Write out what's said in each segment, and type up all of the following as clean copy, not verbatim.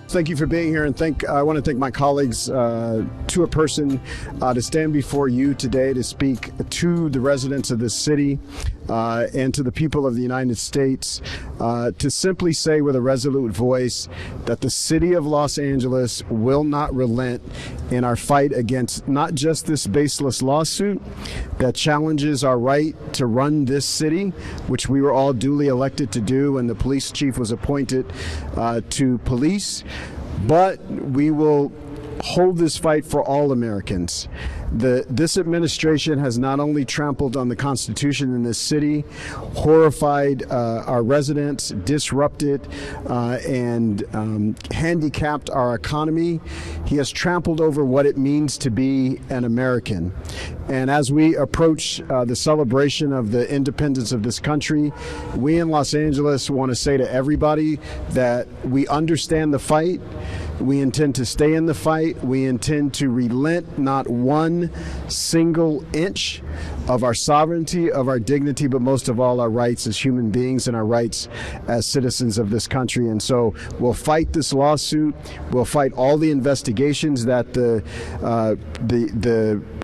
Thank you for being here, and I want to thank my colleagues to a person to stand before you today to speak to the residents of this city and to the people of the United States to simply say with a resolute voice that the city of Los Angeles will not relent in our fight against not just this baseless lawsuit that challenges our right to run this city, which we were all duly elected to do when the police chief was appointed to police, but we will hold this fight for all Americans. This administration has not only trampled on the Constitution in this city, horrified our residents, disrupted and handicapped our economy. He has trampled over what it means to be an American. And as we approach the celebration of the independence of this country, we in Los Angeles want to say to everybody that we understand the fight. We intend to stay in the fight. We intend to relent not one single inch of our sovereignty, of our dignity, but most of all our rights as human beings and our rights as citizens of this country. And so we'll fight this lawsuit. We'll fight all the investigations that the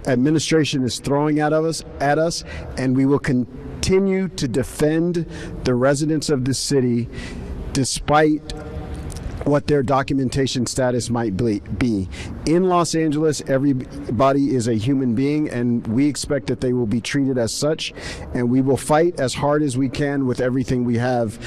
administration is throwing at us, and we will continue to defend the residents of this city despite what their documentation status might be. In Los Angeles, everybody is a human being, and we expect that they will be treated as such, and we will fight as hard as we can with everything we have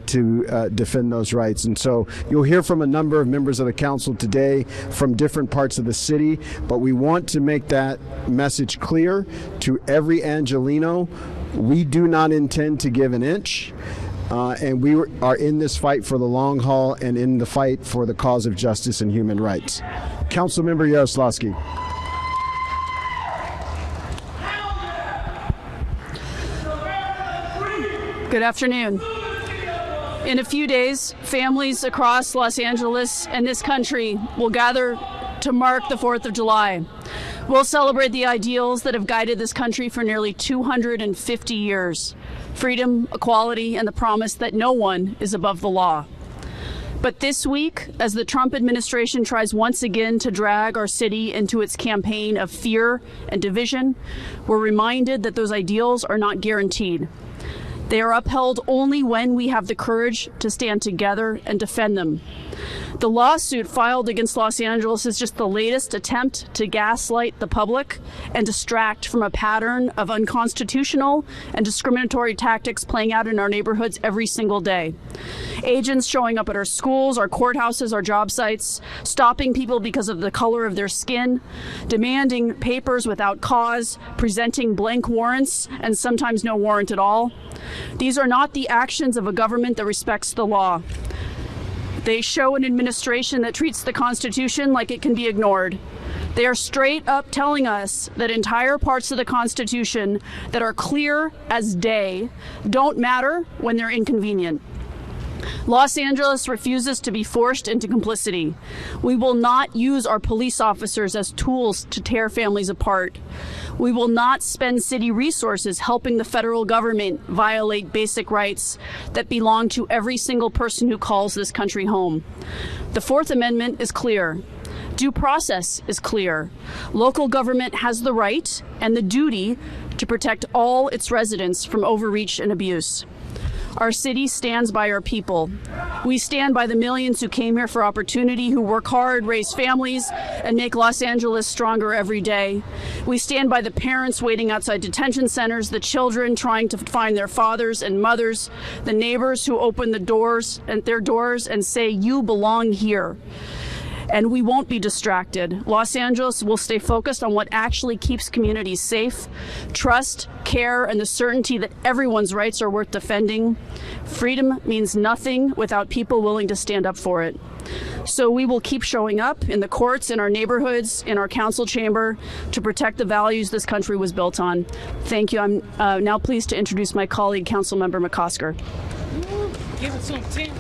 to defend those rights. And so you'll hear from a number of members of the council today from different parts of the city, but we want to make that message clear to every Angelino. We do not intend to give an inch. And we are in this fight for the long haul and in the fight for the cause of justice and human rights. Councilmember Yaroslavsky. Good afternoon. In a few days, families across Los Angeles and this country will gather to mark the 4th of July. We'll celebrate the ideals that have guided this country for nearly 250 years. Freedom, equality, and the promise that no one is above the law. But this week, as the Trump administration tries once again to drag our city into its campaign of fear and division, we're reminded that those ideals are not guaranteed. They are upheld only when we have the courage to stand together and defend them. The lawsuit filed against Los Angeles is just the latest attempt to gaslight the public and distract from a pattern of unconstitutional and discriminatory tactics playing out in our neighborhoods every single day. Agents showing up at our schools, our courthouses, our job sites, stopping people because of the color of their skin, demanding papers without cause, presenting blank warrants, and sometimes no warrant at all. These are not the actions of a government that respects the law. They show an administration that treats the Constitution like it can be ignored. They are straight up telling us that entire parts of the Constitution that are clear as day don't matter when they're inconvenient. Los Angeles refuses to be forced into complicity. We will not use our police officers as tools to tear families apart. We will not spend city resources helping the federal government violate basic rights that belong to every single person who calls this country home. The Fourth Amendment is clear. Due process is clear. Local government has the right and the duty to protect all its residents from overreach and abuse. Our city stands by our people. We stand by the millions who came here for opportunity, who work hard, raise families, and make Los Angeles stronger every day. We stand by the parents waiting outside detention centers, the children trying to find their fathers and mothers, the neighbors who open their doors and say, "You belong here." And we won't be distracted. Los Angeles will stay focused on what actually keeps communities safe: trust, care, and the certainty that everyone's rights are worth defending. Freedom means nothing without people willing to stand up for it. So we will keep showing up in the courts, in our neighborhoods, in our council chamber to protect the values this country was built on. Thank you. I'm now pleased to introduce my colleague, Councilmember McCosker. Give it to him, Tim.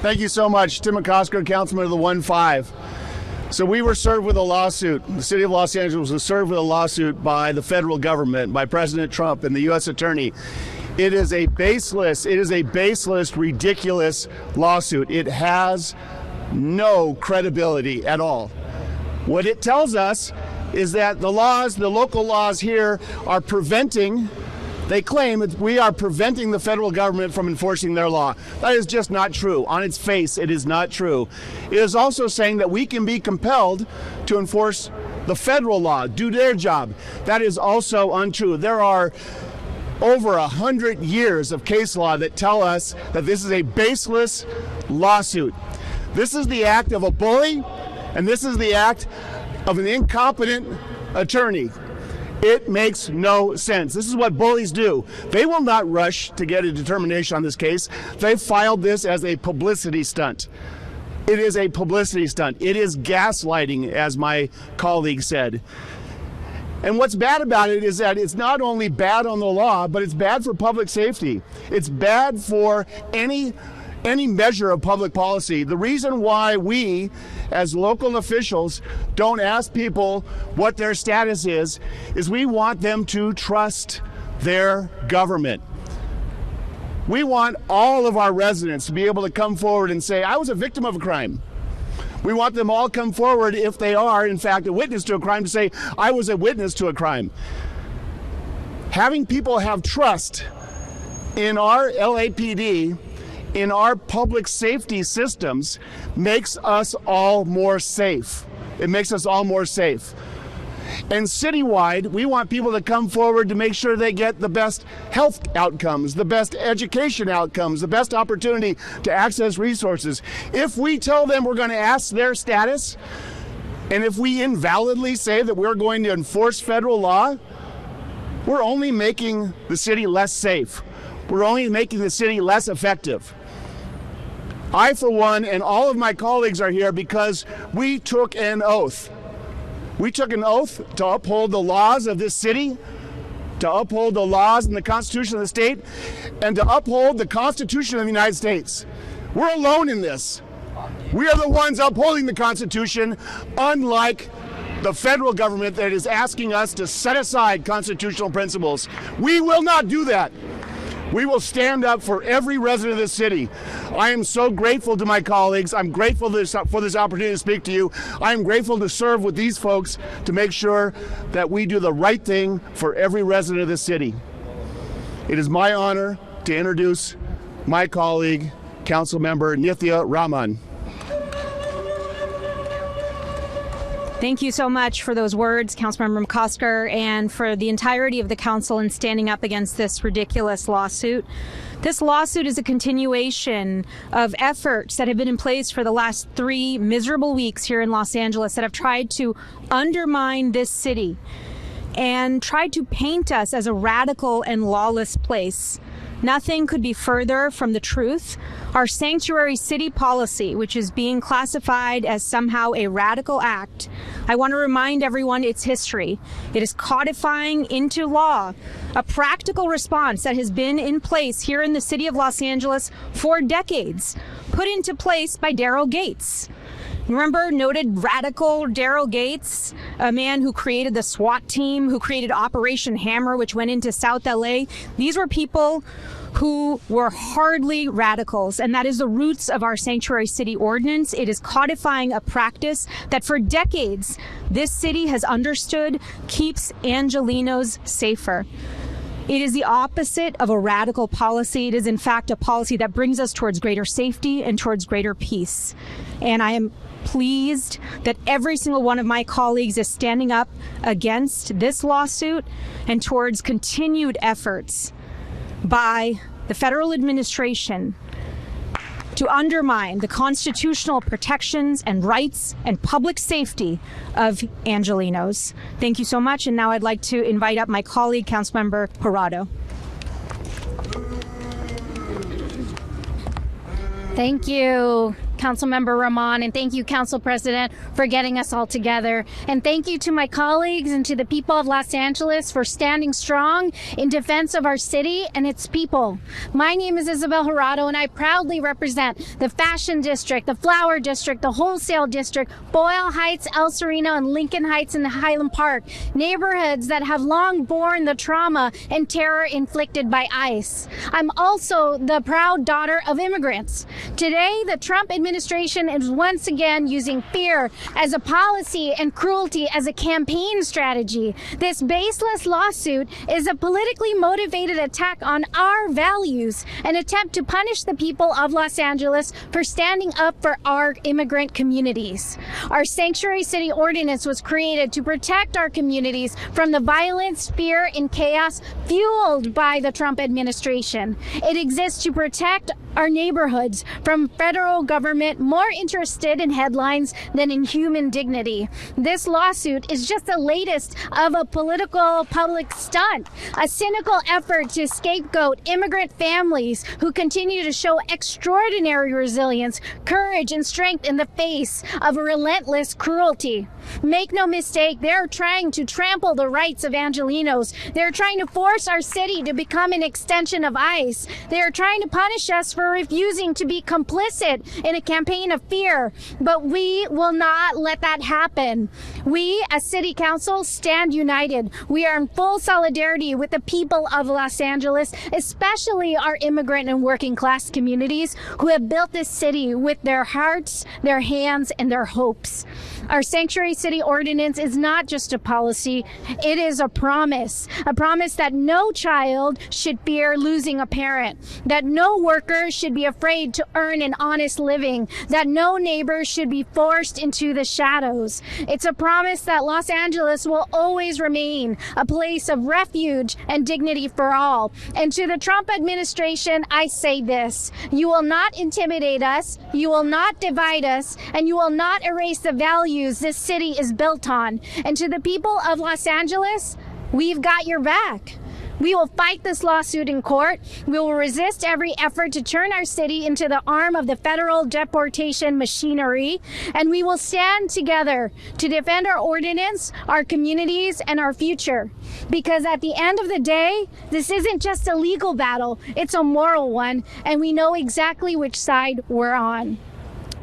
Thank you so much, Tim McCosker, Councilman of the 1-5. So we were served with a lawsuit. The city of Los Angeles was served with a lawsuit by the federal government, by President Trump and the U.S. Attorney, It is a baseless, ridiculous lawsuit. It has no credibility at all. What it tells us is that the local laws here are preventing, they claim that we are preventing the federal government from enforcing their law. That is just not true. On its face, it is not true. It is also saying that we can be compelled to enforce the federal law, do their job. That is also untrue. There are over 100 years of case law that tell us that this is a baseless lawsuit. This is the act of a bully, and this is the act of an incompetent attorney. It makes no sense. This is what bullies do. They will not rush to get a determination on this case. They filed this as a publicity stunt. It is a publicity stunt. It is gaslighting, as my colleague said. And what's bad about it is that it's not only bad on the law, but it's bad for public safety. It's bad for any measure of public policy. The reason why we, as local officials, don't ask people what their status is we want them to trust their government. We want all of our residents to be able to come forward and say, I was a victim of a crime. We want them all come forward if they are, in fact, a witness to a crime to say, I was a witness to a crime. Having people have trust in our LAPD, in our public safety systems, makes us all more safe. It makes us all more safe. And citywide, we want people to come forward to make sure they get the best health outcomes, the best education outcomes, the best opportunity to access resources. If we tell them we're going to ask their status, and if we invalidly say that we're going to enforce federal law, we're only making the city less safe. We're only making the city less effective. I, for one, and all of my colleagues are here because we took an oath. We took an oath to uphold the laws of this city, to uphold the laws and the Constitution of the state, and to uphold the Constitution of the United States. We're alone in this. We are the ones upholding the Constitution, unlike the federal government that is asking us to set aside constitutional principles. We will not do that. We will stand up for every resident of this city. I am so grateful to my colleagues. I'm grateful for this opportunity to speak to you. I am grateful to serve with these folks to make sure that we do the right thing for every resident of this city. It is my honor to introduce my colleague, Councilmember Nithya Raman. Thank you so much for those words, Councilmember McCosker, and for the entirety of the council in standing up against this ridiculous lawsuit. This lawsuit is a continuation of efforts that have been in place for the last 3 miserable weeks here in Los Angeles that have tried to undermine this city and tried to paint us as a radical and lawless place. Nothing could be further from the truth. Our sanctuary city policy, which is being classified as somehow a radical act, I want to remind everyone its history. It is codifying into law a practical response that has been in place here in the city of Los Angeles for decades, put into place by Daryl Gates. Remember noted radical Daryl Gates, a man who created the SWAT team, who created Operation Hammer, which went into South LA? These were people who were hardly radicals, and that is the roots of our sanctuary city ordinance. It is codifying a practice that for decades this city has understood keeps Angelenos safer. It is the opposite of a radical policy. It is, in fact, a policy that brings us towards greater safety and towards greater peace. And I am pleased that every single one of my colleagues is standing up against this lawsuit and towards continued efforts by the federal administration to undermine the constitutional protections and rights and public safety of Angelenos. Thank you so much. And now I'd like to invite up my colleague, Councilmember Jurado. Thank you, Councilmember Rahman, and thank you, Council President, for getting us all together. And thank you to my colleagues and to the people of Los Angeles for standing strong in defense of our city and its people. My name is Isabel Jurado, and I proudly represent the Fashion District, the Flower District, the Wholesale District, Boyle Heights, El Sereno, and Lincoln Heights in Highland Park, neighborhoods that have long borne the trauma and terror inflicted by ICE. I'm also the proud daughter of immigrants. Today, the Trump administration is once again using fear as a policy and cruelty as a campaign strategy. This baseless lawsuit is a politically motivated attack on our values, an attempt to punish the people of Los Angeles for standing up for our immigrant communities. Our Sanctuary City Ordinance was created to protect our communities from the violence, fear, and chaos fueled by the Trump administration. It exists to protect our neighborhoods from federal government more interested in headlines than in human dignity. This lawsuit is just the latest of a political public stunt, a cynical effort to scapegoat immigrant families who continue to show extraordinary resilience, courage, and strength in the face of a relentless cruelty. Make no mistake, they're trying to trample the rights of Angelenos. They're trying to force our city to become an extension of ICE. They're trying to punish us for refusing to be complicit in a campaign of fear. But we will not let that happen. We, as City Council, stand united. We are in full solidarity with the people of Los Angeles, especially our immigrant and working class communities who have built this city with their hearts, their hands, and their hopes. Our Sanctuary City Ordinance is not just a policy, it is a promise that no child should fear losing a parent, that no worker should be afraid to earn an honest living, that no neighbor should be forced into the shadows. It's a promise that Los Angeles will always remain a place of refuge and dignity for all. And to the Trump administration, I say this: you will not intimidate us, you will not divide us, and you will not erase the values this city is built on. And to the people of Los Angeles, we've got your back. We will fight this lawsuit in court. We will resist every effort to turn our city into the arm of the federal deportation machinery. And we will stand together to defend our ordinance, our communities, and our future. Because at the end of the day, this isn't just a legal battle, it's a moral one. And we know exactly which side we're on.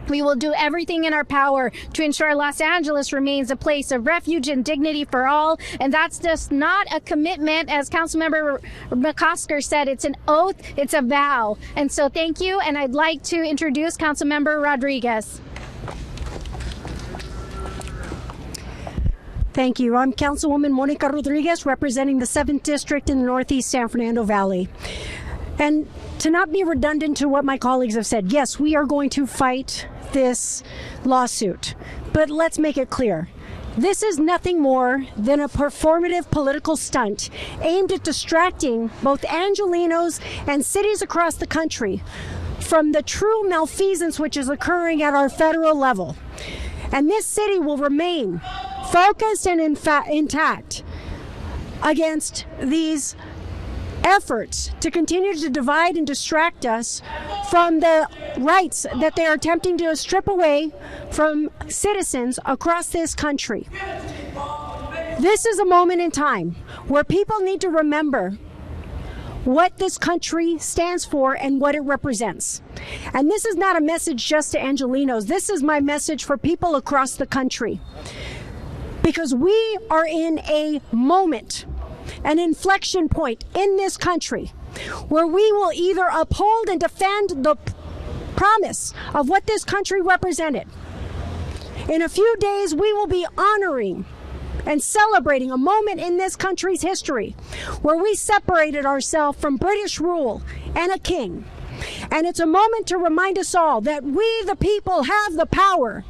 We will do everything in our power to ensure Los Angeles remains a place of refuge and dignity for all. And that's just not a commitment, as Councilmember McCosker said. It's an oath, it's a vow. And so thank you, and I'd like to introduce Councilmember Rodriguez. Thank you. I'm Councilwoman Monica Rodriguez, representing the 7th District in the Northeast San Fernando Valley. And to not be redundant to what my colleagues have said, yes, we are going to fight this lawsuit. But let's make it clear. This is nothing more than a performative political stunt aimed at distracting both Angelenos and cities across the country from the true malfeasance which is occurring at our federal level. And this city will remain focused and intact against these efforts to continue to divide and distract us from the rights that they are attempting to strip away from citizens across this country. This is a moment in time where people need to remember what this country stands for and what it represents. And this is not a message just to Angelenos. This is my message for people across the country. Because we are in a moment, an inflection point in this country where we will either uphold and defend the promise of what this country represented. In a few days, we will be honoring and celebrating a moment in this country's history where we separated ourselves from British rule and a king. And it's a moment to remind us all that we, the people, have the power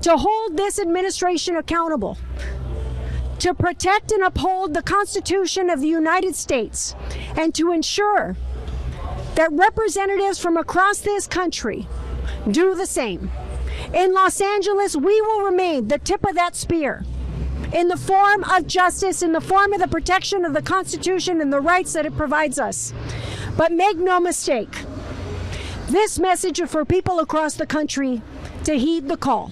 to hold this administration accountable, to protect and uphold the Constitution of the United States, and to ensure that representatives from across this country do the same. In Los Angeles, we will remain the tip of that spear in the form of justice, in the form of the protection of the Constitution and the rights that it provides us. But make no mistake, this message for people across the country to heed the call.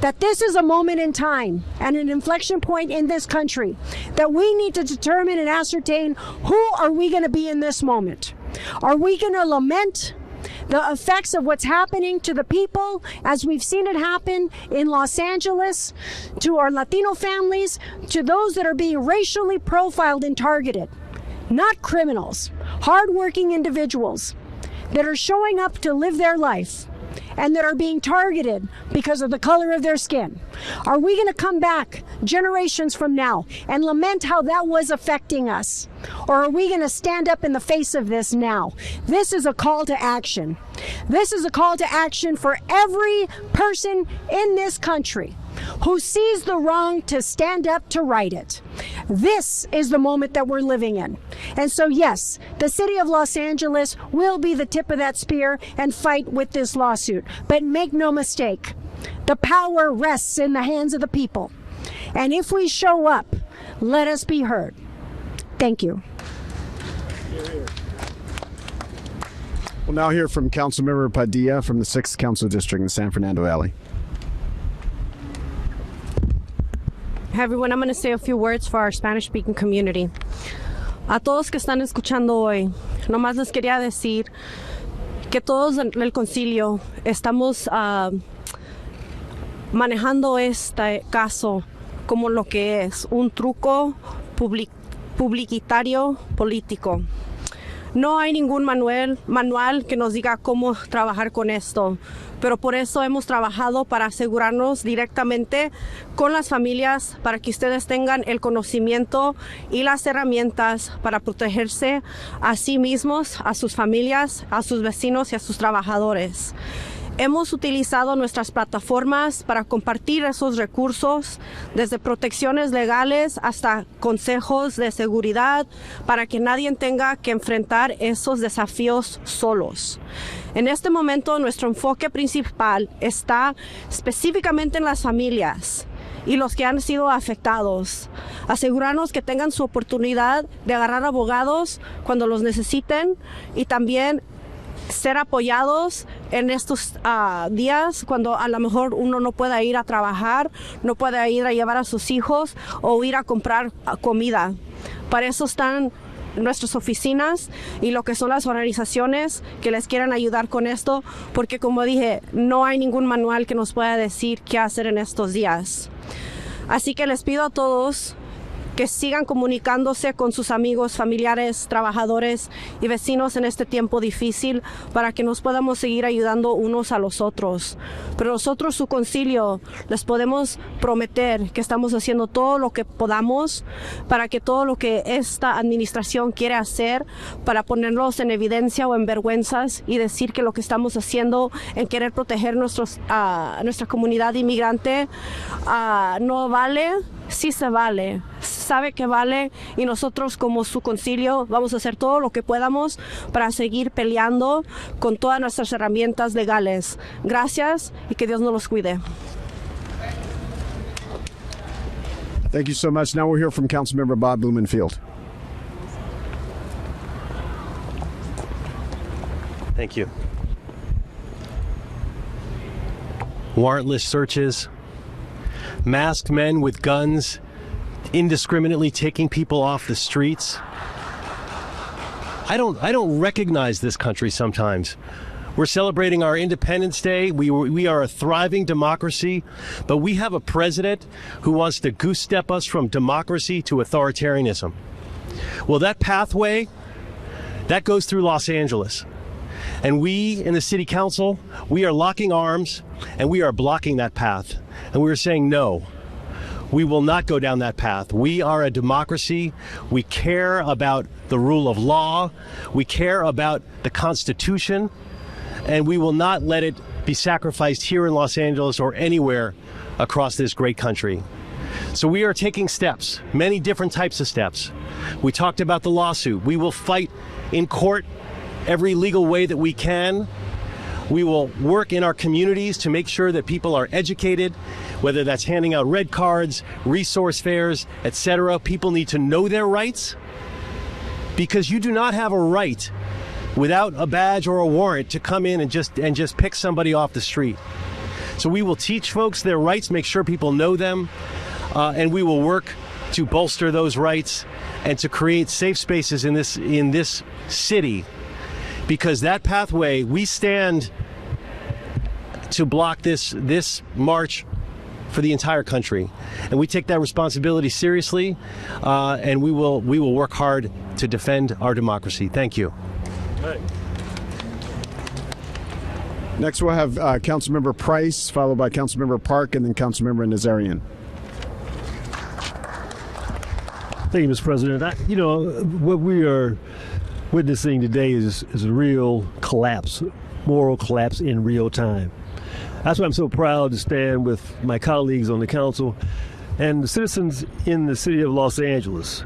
That this is a moment in time and an inflection point in this country that we need to determine and ascertain who are we going to be in this moment. Are we going to lament the effects of what's happening to the people as we've seen it happen in Los Angeles, to our Latino families, to those that are being racially profiled and targeted? Not criminals, hardworking individuals that are showing up to live their life and that are being targeted because of the color of their skin. Are we going to come back generations from now and lament how that was affecting us? Or are we going to stand up in the face of this now? This is a call to action. This is a call to action for every person in this country who sees the wrong to stand up to right it. This is the moment that we're living in. And so yes, the city of Los Angeles will be the tip of that spear and fight with this lawsuit. But make no mistake, the power rests in the hands of the people. And if we show up, let us be heard. Thank you. We'll now hear from Councilmember Padilla from the 6th Council District in the San Fernando Valley. Hi everyone, I'm going to say a few words for our Spanish-speaking community. A todos que están escuchando hoy, nomás les quería decir que todos en el concilio estamos manejando este caso como lo que es un truco publicitario político. No hay ningún manual que nos diga cómo trabajar con esto, pero por eso hemos trabajado para asegurarnos directamente con las familias para que ustedes tengan el conocimiento y las herramientas para protegerse a sí mismos, a sus familias, a sus vecinos y a sus trabajadores. Hemos utilizado nuestras plataformas para compartir esos recursos, desde protecciones legales hasta consejos de seguridad, para que nadie tenga que enfrentar esos desafíos solos. En este momento, nuestro enfoque principal está específicamente en las familias y los que han sido afectados. Asegurarnos que tengan su oportunidad de agarrar abogados cuando los necesiten y también ser apoyados en estos días cuando a lo mejor uno no pueda ir a trabajar, no pueda ir a llevar a sus hijos o ir a comprar comida. Para eso están nuestras oficinas y lo que son las organizaciones que les quieran ayudar con esto, porque como dije, no hay ningún manual que nos pueda decir qué hacer en estos días. Así que les pido a todos que sigan comunicándose con sus amigos, familiares, trabajadores y vecinos en este tiempo difícil para que nos podamos seguir ayudando unos a los otros. Pero nosotros, su concilio, les podemos prometer que estamos haciendo todo lo que podamos para que todo lo que esta administración quiere hacer para ponerlos en evidencia o en vergüenzas y decir que lo que estamos haciendo en querer proteger nuestra comunidad inmigrante no vale. Sí se vale, sabe que vale, y nosotros como su concilio vamos a hacer todo lo que podamos para seguir peleando con todas nuestras herramientas legales. Gracias y que Dios nos los cuide. Thank you so much. Now we'll hear from Councilmember Bob Blumenfield. Thank you. Warrantless searches, masked men with guns indiscriminately taking people off the streets. I don't recognize this country sometimes. We're celebrating our Independence Day. We are a thriving democracy, but we have a president who wants to goose step us from democracy to authoritarianism. Well, that pathway, that goes through Los Angeles. And we in the city council, we are locking arms and we are blocking that path. And we are saying, no, we will not go down that path. We are a democracy. We care about the rule of law. We care about the Constitution. And we will not let it be sacrificed here in Los Angeles or anywhere across this great country. So we are taking steps, many different types of steps. We talked about the lawsuit. We will fight in court every legal way that we can. We will work in our communities to make sure that people are educated, whether that's handing out red cards, resource fairs, etc. People need to know their rights, because you do not have a right without a badge or a warrant to come in and just pick somebody off the street. So we will teach folks their rights, make sure people know them, and we will work to bolster those rights and to create safe spaces in this city, because that pathway, we stand to block this march for the entire country, and we take that responsibility seriously, and we will work hard to defend our democracy. Thank you. Next, we'll have Councilmember Price, followed by Councilmember Park, and then Councilmember Nazarian. Thank you, Mr. President. What we are witnessing today is a real collapse, moral collapse in real time. That's why I'm so proud to stand with my colleagues on the council and the citizens in the city of Los Angeles.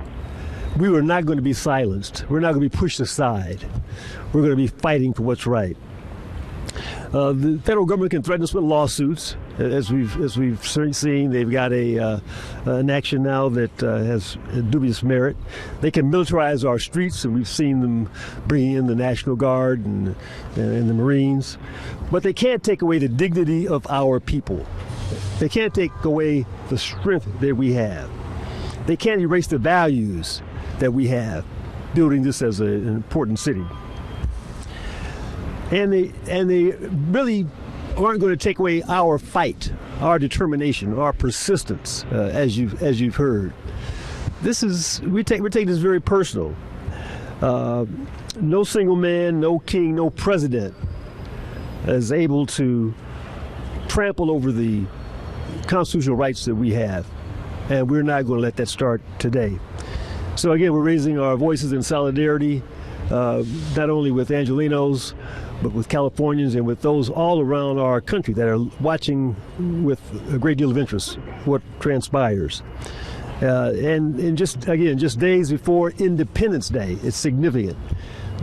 We are not going to be silenced. We're not going to be pushed aside. We're going to be fighting for what's right. The federal government can threaten us with lawsuits, as we've seen. They've got an action now that has dubious merit. They can militarize our streets, and we've seen them bring in the National Guard and the Marines. But they can't take away the dignity of our people. They can't take away the strength that we have. They can't erase the values that we have, building this as an important city. And they really aren't going to take away our fight, our determination, our persistence, as you've heard. We're taking this very personal. No single man, no king, no president is able to trample over the constitutional rights that we have, and we're not going to let that start today. So again, we're raising our voices in solidarity, not only with Angelenos, but with Californians and with those all around our country that are watching with a great deal of interest what transpires. And just days before Independence Day, it's significant.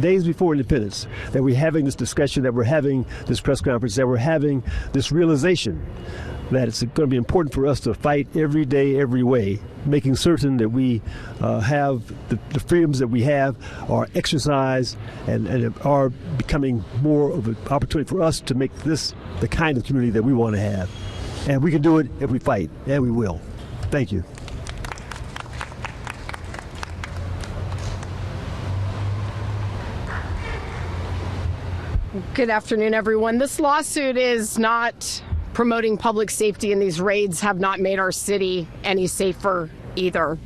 Days before Independence, that we're having this discussion, that we're having this press conference, that we're having this realization that it's going to be important for us to fight every day, every way, making certain that we have the freedoms that we have are exercised and are becoming more of an opportunity for us to make this the kind of community that we want to have. And we can do it if we fight, and we will. Thank you. Good afternoon, everyone. This lawsuit is not promoting public safety, and these raids have not made our city any safer either.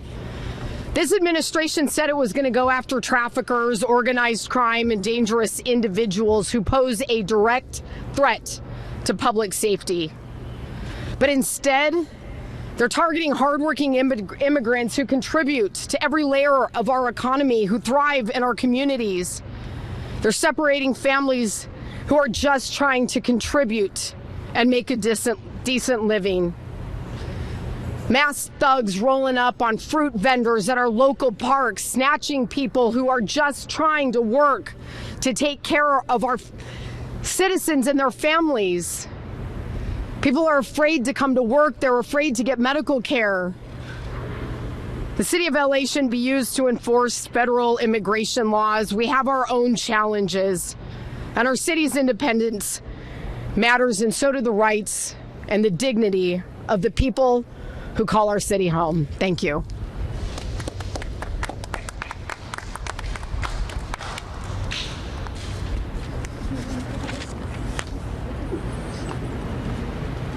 This administration said it was going to go after traffickers, organized crime, and dangerous individuals who pose a direct threat to public safety. But instead, they're targeting hardworking immigrants who contribute to every layer of our economy, who thrive in our communities. They're separating families who are just trying to contribute and make a decent living. Masked thugs rolling up on fruit vendors at our local parks, snatching people who are just trying to work to take care of our citizens and their families. People are afraid to come to work. They're afraid to get medical care. The city of LA shouldn't be used to enforce federal immigration laws. We have our own challenges, and our city's independence matters, and so do the rights and the dignity of the people who call our city home. Thank you.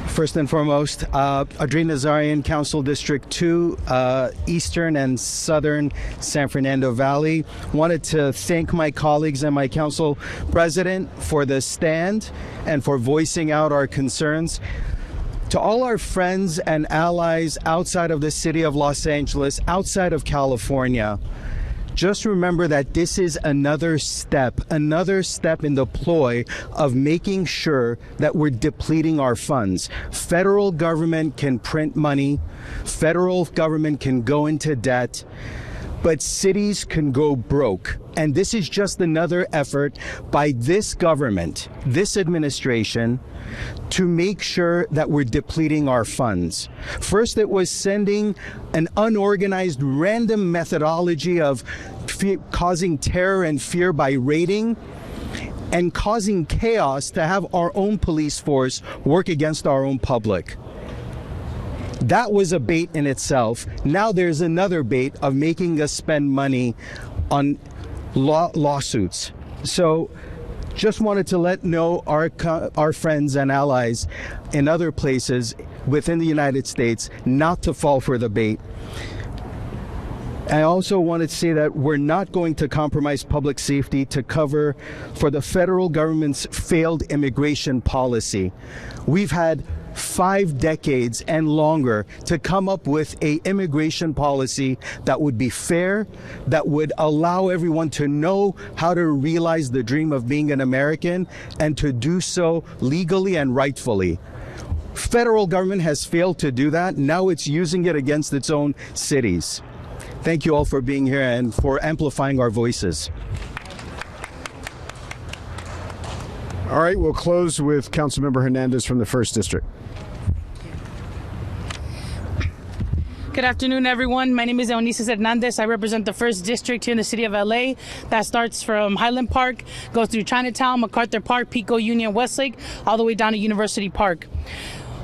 First and foremost, Adrien Nazarian, Council District 2, Eastern and Southern San Fernando Valley. Wanted to thank my colleagues and my council president for the stand and for voicing out our concerns. To all our friends and allies outside of the city of Los Angeles, outside of California, just remember that this is another step in the ploy of making sure that we're depleting our funds. Federal government can print money, federal government can go into debt, but cities can go broke. And this is just another effort by this government, this administration, to make sure that we're depleting our funds. First, it was sending an unorganized, random methodology of causing terror and fear by raiding and causing chaos to have our own police force work against our own public. That was a bait in itself. Now there's another bait of making us spend money on lawsuits. So just wanted to let know our friends and allies in other places within the United States not to fall for the bait. I also wanted to say that we're not going to compromise public safety to cover for the federal government's failed immigration policy. We've had 5 decades and longer to come up with an immigration policy that would be fair, that would allow everyone to know how to realize the dream of being an American and to do so legally and rightfully. Federal government has failed to do that. Now it's using it against its own cities. Thank you all for being here and for amplifying our voices. All right, we'll close with Councilmember Hernandez from the 1st District. Good afternoon, everyone. My name is Eunices Hernandez. I represent the 1st District here in the city of LA. That starts from Highland Park, goes through Chinatown, MacArthur Park, Pico, Union, Westlake, all the way down to University Park.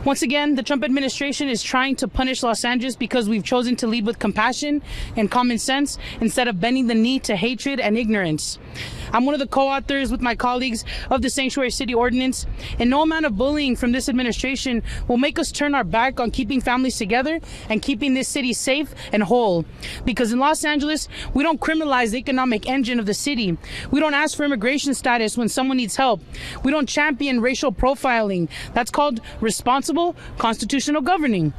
Once again, the Trump administration is trying to punish Los Angeles because we've chosen to lead with compassion and common sense instead of bending the knee to hatred and ignorance. I'm one of the co-authors with my colleagues of the Sanctuary City Ordinance, and no amount of bullying from this administration will make us turn our back on keeping families together and keeping this city safe and whole. Because in Los Angeles, we don't criminalize the economic engine of the city. We don't ask for immigration status when someone needs help. We don't champion racial profiling. That's called responsible constitutional governing.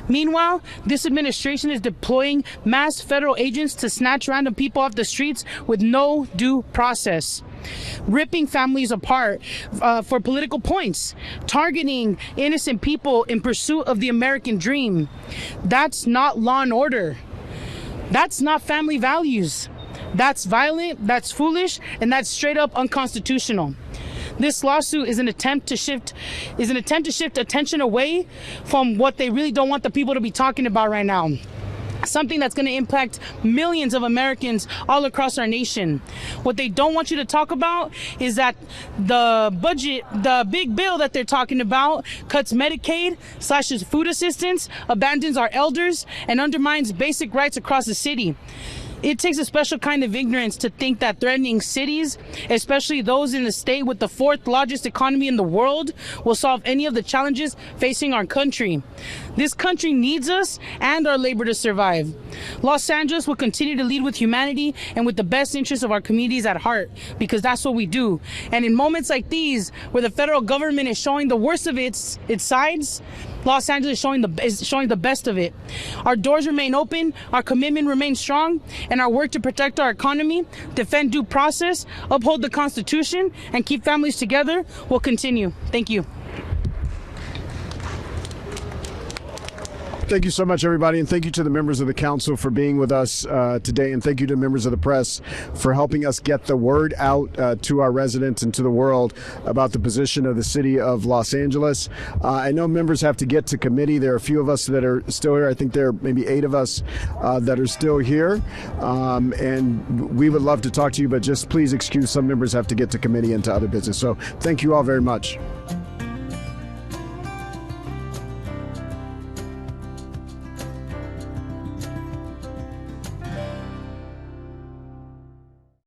Meanwhile, this administration is deploying mass federal agents to snatch random people off the streets with no due process, ripping families apart for political points, targeting innocent people in pursuit of the American dream. That's not law and order. That's not family values. That's violent, that's foolish, and that's straight up unconstitutional. This lawsuit is an attempt to shift attention away from what they really don't want the people to be talking about right now. Something that's going to impact millions of Americans all across our nation. What they don't want you to talk about is that the budget, the big bill that they're talking about, cuts Medicaid, slashes food assistance, abandons our elders, and undermines basic rights across the city. It takes a special kind of ignorance to think that threatening cities, especially those in the state with the 4th largest economy in the world, will solve any of the challenges facing our country. This country needs us and our labor to survive. Los Angeles will continue to lead with humanity and with the best interests of our communities at heart, because that's what we do. And in moments like these, where the federal government is showing the worst of its sides, Los Angeles is showing the best of it. Our doors remain open, our commitment remains strong, and our work to protect our economy, defend due process, uphold the Constitution, and keep families together will continue. Thank you. Thank you so much, everybody, and thank you to the members of the council for being with us today, and thank you to members of the press for helping us get the word out to our residents and to the world about the position of the city of Los Angeles. I know members have to get to committee. There are a few of us that are still here. I think there are maybe 8 of us that are still here, and we would love to talk to you, but just please excuse some members have to get to committee and to other business. So thank you all very much.